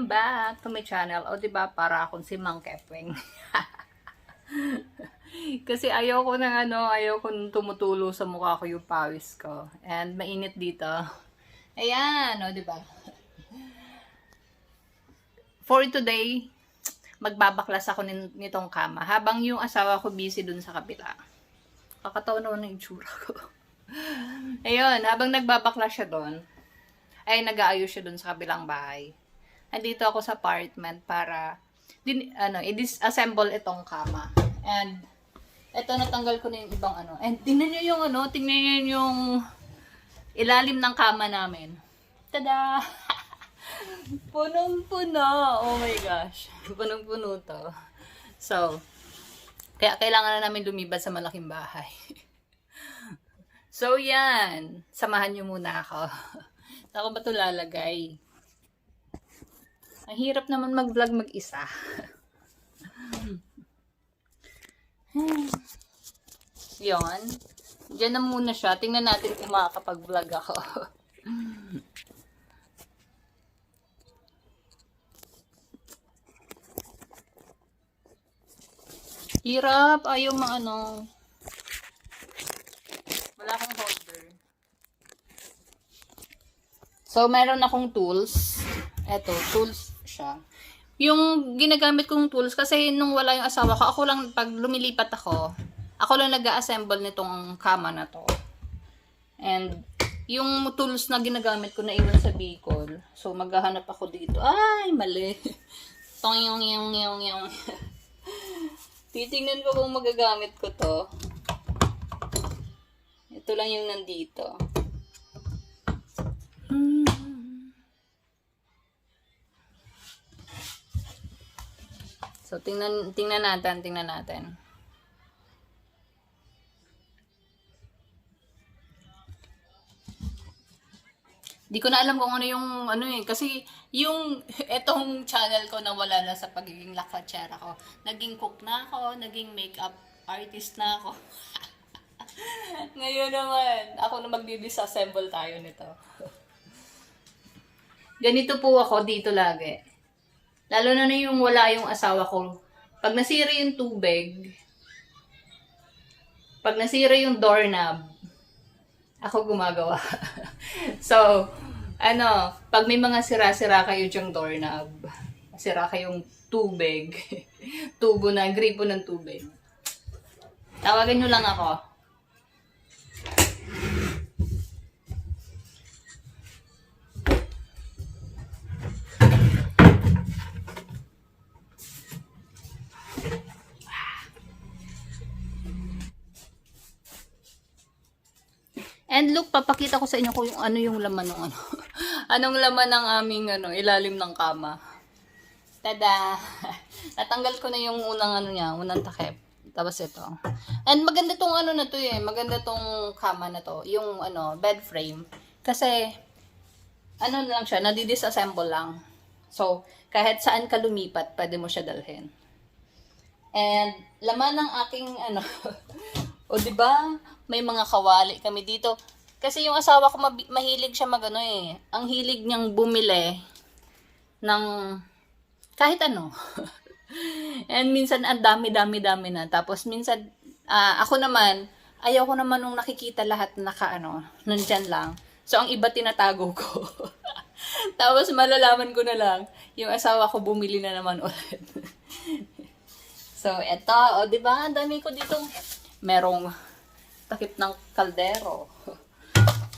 Welcome back to my channel. O, diba, para akong si Mang Kepweng. Kasi ayoko nang tumutulo sa mukha ko yung pawis ko. And mainit dito. Ayan, o, diba? For today, magbabaklas ako nitong kama. Habang yung asawa ko busy dun sa kabila. Kakatawa naman ng itsura ko. Ayun, habang nagbabaklas siya dun, ay nag-aayos siya dun sa kabilang bahay. Andito ako sa apartment para i-disassemble itong kama. And eto, natanggal ko na yung ibang ano. And tingnan niyo yung ilalim ng kama namin. Tada! Punong-puno. Oh my gosh. Punong-puno to. So, kaya kailangan na namin lumibad sa malaking bahay. So, yan. Samahan niyo muna ako. Ako ba ito lalagay? Ang hirap naman mag-vlog mag-isa. Yon. Diyan na muna siya. Tingnan natin kung makakapag-vlog ako. Hirap. Ayaw maano. Wala akong holder. So, meron akong tools. Eto, tools siya. Yung ginagamit kong tools, kasi nung wala yung asawa ko, ako lang, pag lumilipat ako lang nag-assemble nitong kama na to. And, yung tools na ginagamit ko na iwan sa Bicol. So, maghahanap ako dito. Ay, mali. Tong-yung. Titingnan ko kung magagamit ko to. Ito lang yung nandito. So, tingnan natin. Di ko na alam kung ano yung kasi yung etong channel ko na wala na sa pagiging lakwatsera ko. Naging cook na ako, naging makeup artist na ako. Ngayon naman, ako na magdi-disassemble tayo nito. Ganito po ako dito lagi. Lalo na yung wala yung asawa ko. Pag nasira yung tubig, pag nasira yung doorknob, ako gumagawa. So, pag may mga sira-sira kayo dyang doorknob, sira kayong tubig, tubo na, gripo ng tubig, tawagan nyo lang ako. And look, papakita ko sa inyo kung ano yung laman ng anong laman ng aming ilalim ng kama. Tada! Natanggal ko na yung unang takip. Tapos ito. And maganda tong na to eh. Maganda tong kama na to. Yung bed frame. Kasi, lang siya, nadi-disassemble lang. So, kahit saan ka lumipat, pwede mo siya dalhin. And, laman ng aking o diba, may mga kawali kami dito. Kasi yung asawa ko mahilig siya Ang hilig niyang bumili ng kahit ano. And minsan ang dami na. Tapos minsan ako naman, ayaw ko naman nung nakikita lahat nandyan lang. So ang iba tinatago ko. Tapos malalaman ko na lang, yung asawa ko bumili na naman ulit. So eto, o diba, ang dami ko dito. Merong takip ng kaldero.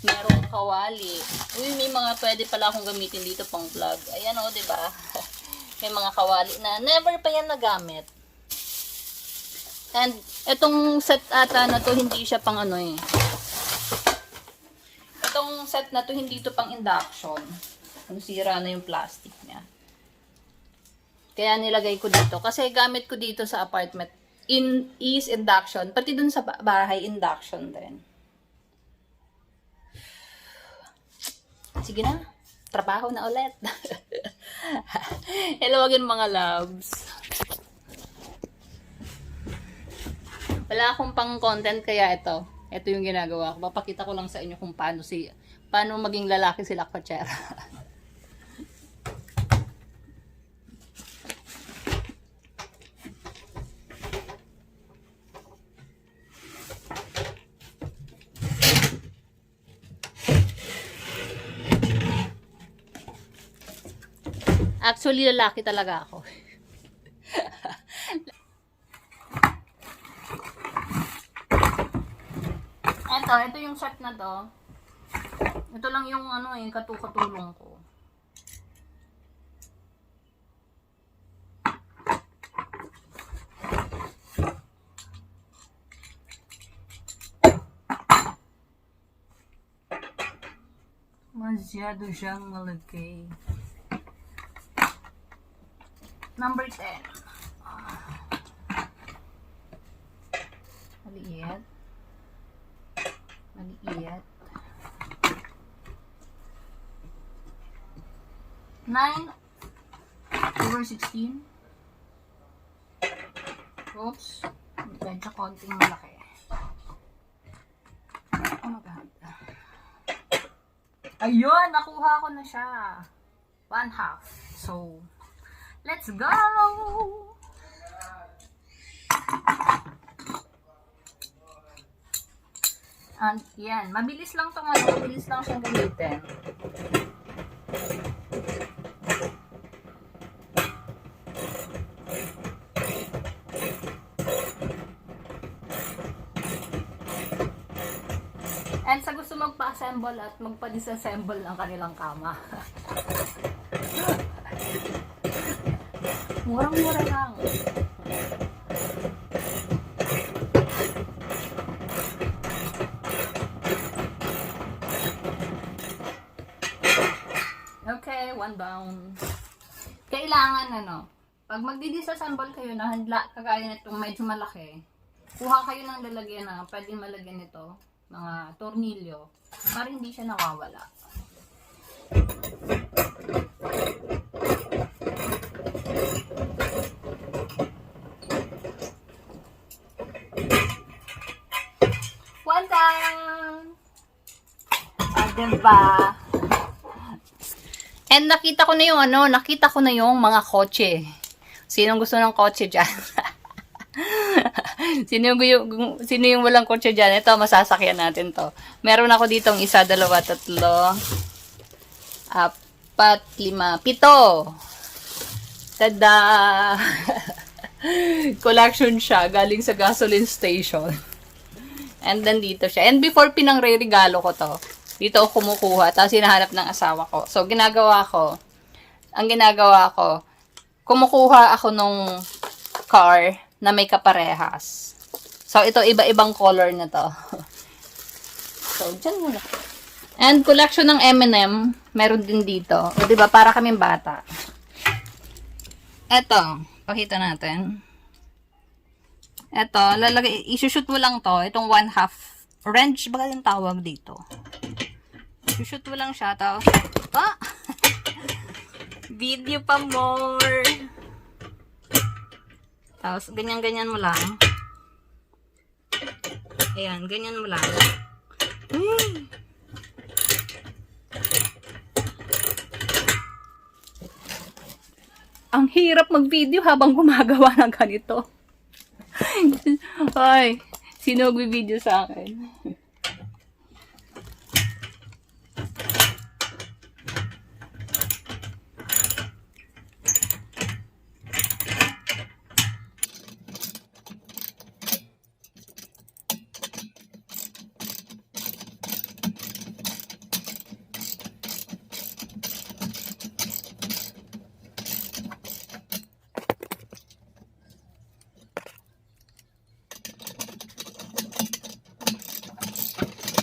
Merong kawali. Uy, may mga pwede pala akong gamitin dito pang vlog. Ayan o, diba? May mga kawali na never pa yan nagamit. And itong set ata na to, hindi siya pang Itong set na to, hindi to pang induction. Sira na yung plastic niya. Kaya nilagay ko dito. Kasi gamit ko dito sa apartment. Is induction. Pati dun sa bahay, induction din. Sige na. Trabaho na ulit. Hello again mga loves. Wala akong pang content kaya ito. Ito yung ginagawa ko. Papakita ko lang sa inyo kung paano maging lalaki si lakwatsera. Actually, lalaki talaga ako. Ito yung set na to. Ito lang yung ano eh, katulong ko. Masyado siyang malagay. Number 10. Maliit. Maliit. 9/16. Oops. Medyo konting malaki. Oh my God. Ayun! Nakuha ko na siya. 1/2. So, let's go! And yan. Mabilis lang itong ano. Mabilis lang siyang gamitin. And sa gusto magpa-assemble at magpa-disassemble ng kanilang kama. Murang-mura lang. Okay, 1 down. Kailangan ano, pag magdi-disassemble kayo na handla, kagaya nitong medyo malaki, kuha kayo ng lalagyan na pwedeng malagyan nito, mga tornilyo, para hindi siya nakawala. One down! Diba? And nakita ko na yung mga kotse. Sinong gusto ng kotse dyan? Sino yung walang kotse dyan? Ito, masasakyan natin to. Meron ako ditong 1, 2, 3, 4, 5, 7. Tada! Collection siya. Galing sa gasoline station. And then dito siya. And before pinangre-regalo ko to, dito ako kumukuha. Tapos hinahanap ng asawa ko. So, ang ginagawa ko, kumukuha ako nung car na may kaparehas. So, ito, iba-ibang color na to. So, dyan muna. And collection ng M&M, meron din dito. O, diba, para kaming bata. Ito, pakita natin. Ito, isushoot mo lang to. Itong 1/2 wrench, baka yung tawag dito. Isushoot mo lang siya. Tapos, video pa more. Tapos, ganyan-ganyan mo lang. Ayan, ganyan mo lang. Ang hirap mag-video habang gumagawa ng ganito. Ay, sino mag-video sa akin?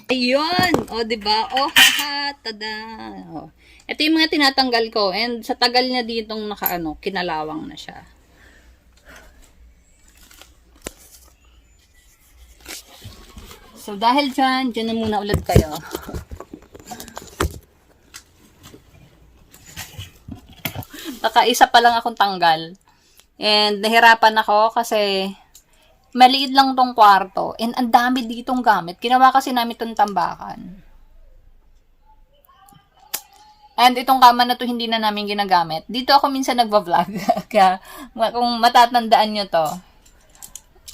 Ayun! O, diba? O, haha! Tada! O. Ito yung mga tinatanggal ko. And sa tagal niya ditong kinalawang na siya. So, dahil dyan na muna ulit kayo. Nakaisa pa lang akong tanggal. And nahirapan ako kasi maliit lang tong kwarto. And ang dami ditong gamit. Ginawa kasi namin itong tambakan. And itong kama na to hindi na namin ginagamit. Dito ako minsan nagva-vlog. Kaya kung matatandaan nyo to.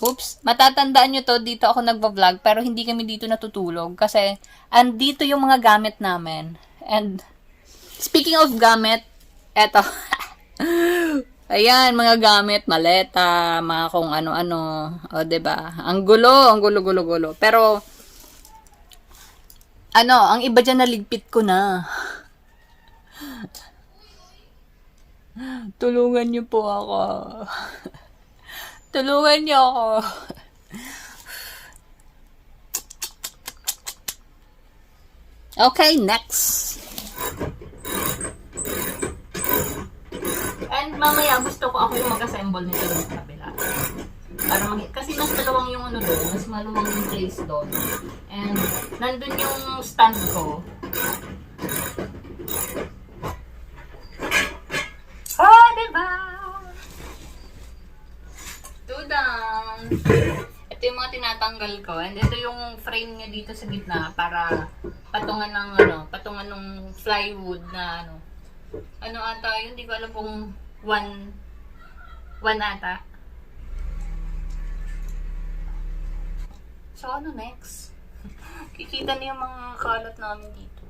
Oops. Matatandaan nyo to. Dito ako nagva-vlog. Pero hindi kami dito natutulog. Kasi andito yung mga gamit namin. And speaking of gamit, eto. Ayan, mga gamit, maleta, mga kung ano-ano. O, diba? Ang gulo, ang gulo. Pero, ang iba dyan naligpit ko na. Tulungan niyo po ako. Tulungan niyo ako. Okay, next. And mamaya gusto ko ako yung mag-assemble nito doon sa kabila. Kasi mas maluwang yung ano doon, mas maluwang yung place doon. And nandun yung stand ko. Ah, diba? Down. Ito yung mga tinatanggal ko. And ito yung frame niya dito sa gitna para patungan ng plywood na ata, yun, hindi ko alam kung one ata. So, next? Kikita niyo yung mga kalat namin dito.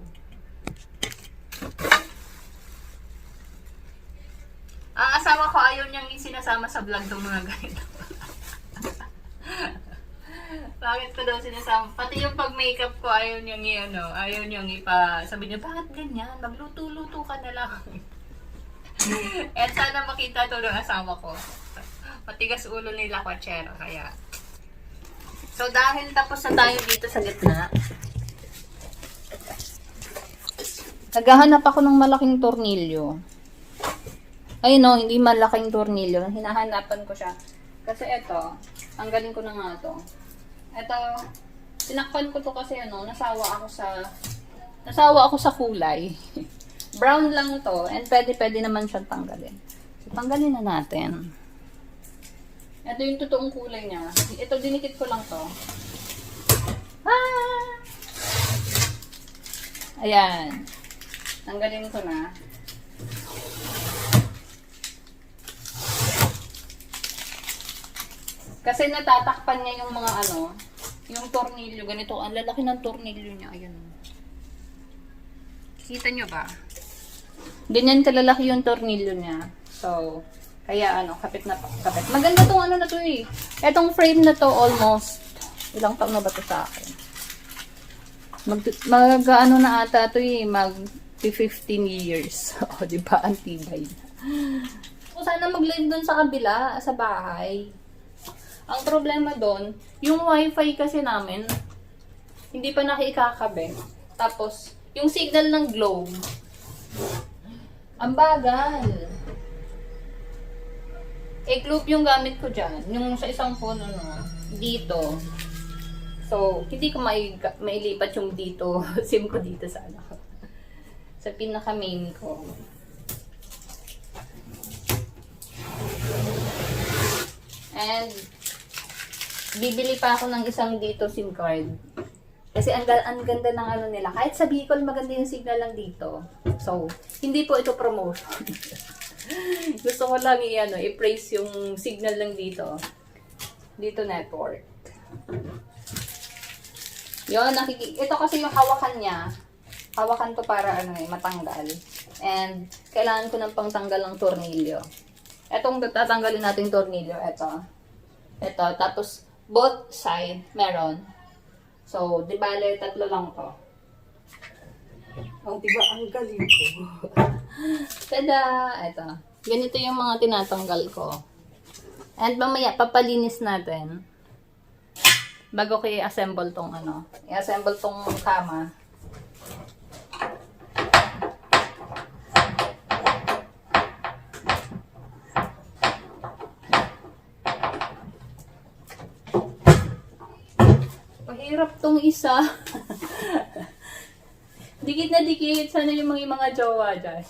Ang asawa ko ayaw niyang sinasama sa vlog ng mga ganito. Bakit ko daw sinasama? Pati yung pag-makeup ko ayaw niyang sabi niya, bakit ganyan? Magluto-luto ka na lang. At sana makita to ng asawa ko. Matigas ulo nila kwatsera, kaya. So, dahil tapos na tayo dito sa gitna, naghahanap ako ng malaking tornilyo. Ay no, hindi malaking tornilyo. Hinahanapan ko siya. Kasi ito, ang galing ko na nga to. Ito, tinakpan ko to kasi nasawa ako sa kulay. Brown lang to, and pwede naman siyang tanggalin. So, tanggalin na natin. Ito yung totoong kulay niya. Ito, dinikit ko lang to. Ah! Ayan. Tanggalin ko na. Kasi natatakpan niya yung mga yung tornilyo. Ganito, ang lalaki ng tornilyo niya. Ayan. Kita nyo ba? Ganyan kalalaki yung tornilyo niya. So, kaya kapit na kapit. Maganda tong na to eh. Etong frame na to almost, ilang taon na ba to sa akin? Na ata to eh, 15 years. O, diba? Antibay na. So, sana mag-live dun sa kabila, sa bahay. Ang problema doon, yung wifi kasi namin, hindi pa nakikakabit. Tapos, yung signal ng Globe, ang bagal. Globe yung gamit ko dyan. Yung sa isang phone, dito. So, hindi ko mailipat yung dito, SIM ko dito sa sa pinaka-main ko. And, bibili pa ako ng isang dito SIM card. Kasi ang ganda ng nila. Kahit sa Bicol, maganda yung signal lang dito. So, hindi po ito promotion. Gusto ko lang i-praise yung signal lang dito. Dito network. Yun, ito kasi yung hawakan niya. Hawakan to para matanggal. And, kailangan ko ng pangtanggal ng tornilyo. Etong tatanggalin natin tornilyo, ito, tapos both side meron. So, di bale, 3 lang to. Oh, diba, ang galing ko. Tada! Ito. Ganito yung mga tinatanggal ko. And mamaya, papalinis natin. Bago ko i-assemble tong i-assemble tong kama. Mahirap tong isa. Dikit na dikit. Sana yung mga jowa dyan.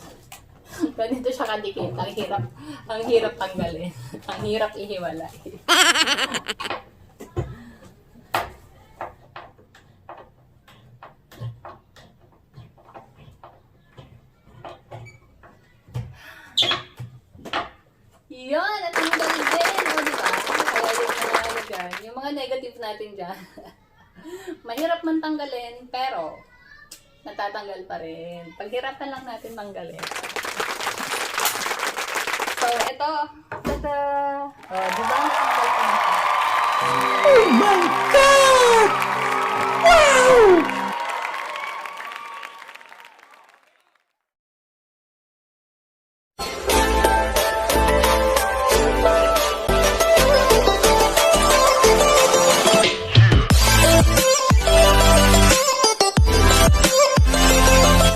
Ganito siya kadikit. Ang hirap tanggalin. Ang hirap ihiwalay. Yan! At yung balik din. O, diba? Kaya yung dyan. Yung mga negative natin dyan. Mahirap man tanggalin, pero natatanggal pa rin. Paghirapan lang natin tanggalin. ito. Tada! Oh, di ba? Natanggal ko na siya. Oh my God! Wow!